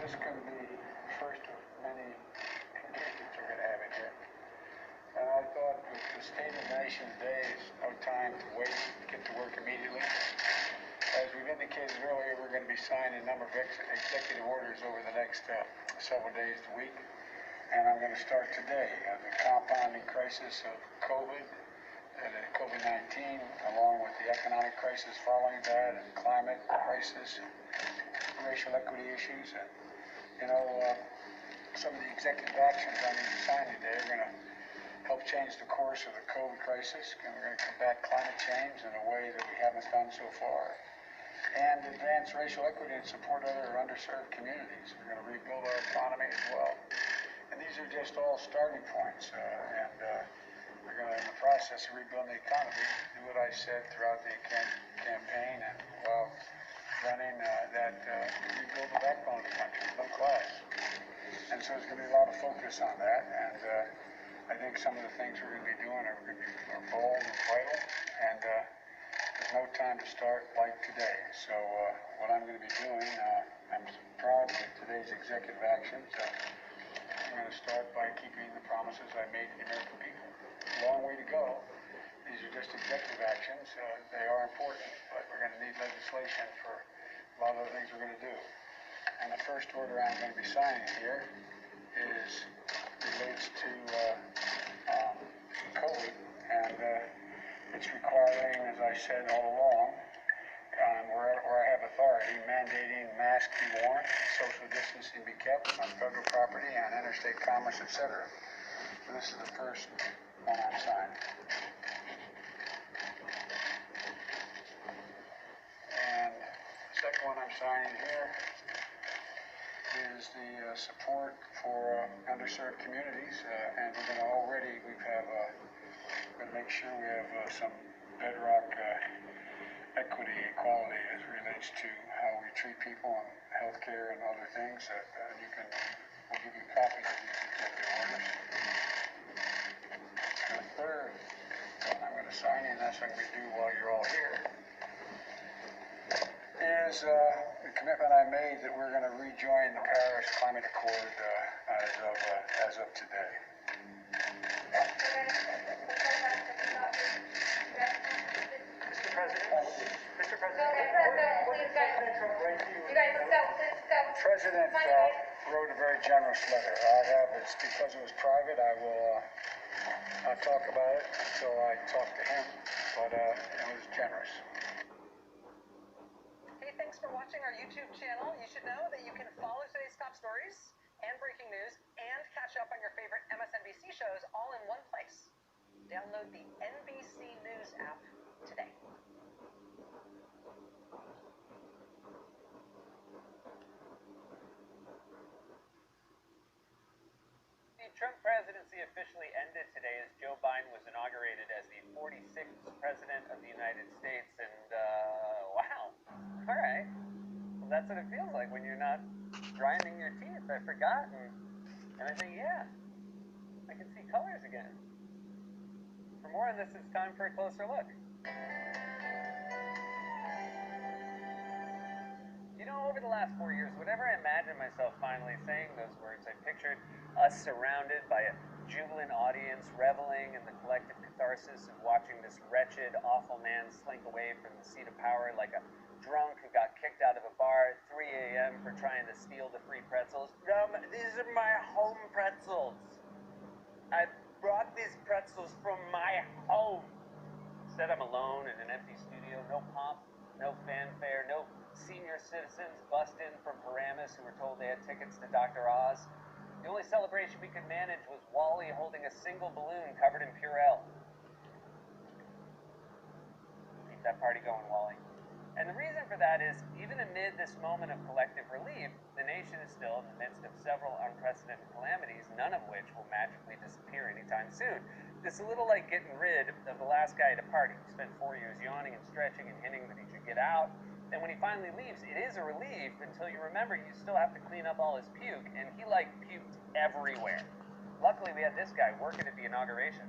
This is going to be the first of many engagements we're going to have in here. And I thought with the State of the Nation today is no time to wait, get to work immediately. As we've indicated earlier, we're going to be signing a number of executive orders over the next several days to week. And I'm going to start today. The compounding crisis of COVID-19, along with the economic crisis following that, and climate crisis, racial equity issues. And, some of the executive actions I need to sign today are going to help change the course of the COVID crisis, and we're going to combat climate change in a way that we haven't done so far, and advance racial equity and support other underserved communities. We're going to rebuild our economy as well. And these are just all starting points, and we're going to, in the process of rebuilding the economy, do what I said throughout the campaign and while running, that rebuild the backbone of the country, middle class. And so there's going to be a lot of focus on that, and I think some of the things we're going to be doing are going to be bold and vital, and there's no time to start like today. So what I'm going to be doing, I'm proud of today's executive actions. I'm going to start by keeping the promises I made to the American people. A long way to go. These are just executive actions. They are important, but we're going to need legislation for a lot of the things we're going to do. And the first order I'm going to be signing here relates to COVID, and it's requiring, as I said all along, where I have authority, mandating masks be worn, social distancing be kept on federal property, on interstate commerce, etc. So this is the first one I'm signing. And the second one I'm signing here is the support for underserved communities, and we're going to make sure we have some bedrock equity, equality as it relates to how we treat people in healthcare and other things. We'll give you copies of these executive orders. The third one I'm going to sign, and that's what I'm going to do while you're all here, is the commitment I made that we're going to rejoin the Paris Climate Accord as of today. Mr. President, President wrote a very generous letter. It's because it was private. I will not talk about it until I talk to him, but it was generous. Hey, thanks for watching our YouTube channel. You should know that you can follow today's top stories and breaking news and catch up on your favorite MSNBC shows all in one place. Download the NBC News app today. The Trump presidency officially ended today as Joe Biden was inaugurated as the 46th president of the United States, and wow, all right. Well, that's what it feels like when you're not grinding your teeth. I forgot, and I think, yeah, I can see colors again. For more on this, it's time for a closer look. Over the last 4 years, whenever I imagined myself finally saying those words, I pictured us surrounded by a jubilant audience, reveling in the collective catharsis of watching this wretched, awful man slink away from the seat of power like a drunk who got kicked out of a bar at 3 a.m. for trying to steal the free pretzels. These are my home pretzels. I brought these pretzels from my home. Instead, I'm alone in an empty studio, no pomp, no fanfare, no senior citizens bust in from Paramus who were told they had tickets to Dr. Oz. The only celebration we could manage was Wally holding a single balloon covered in Purell. Keep that party going, Wally. And the reason for that is, even amid this moment of collective relief, the nation is still in the midst of several unprecedented calamities, none of which will magically disappear anytime soon. It's a little like getting rid of the last guy at a party who spent 4 years yawning and stretching and hinting that he should get out. And when he finally leaves, it is a relief until you remember you still have to clean up all his puke, and he puked everywhere. Luckily, we had this guy working at the inauguration.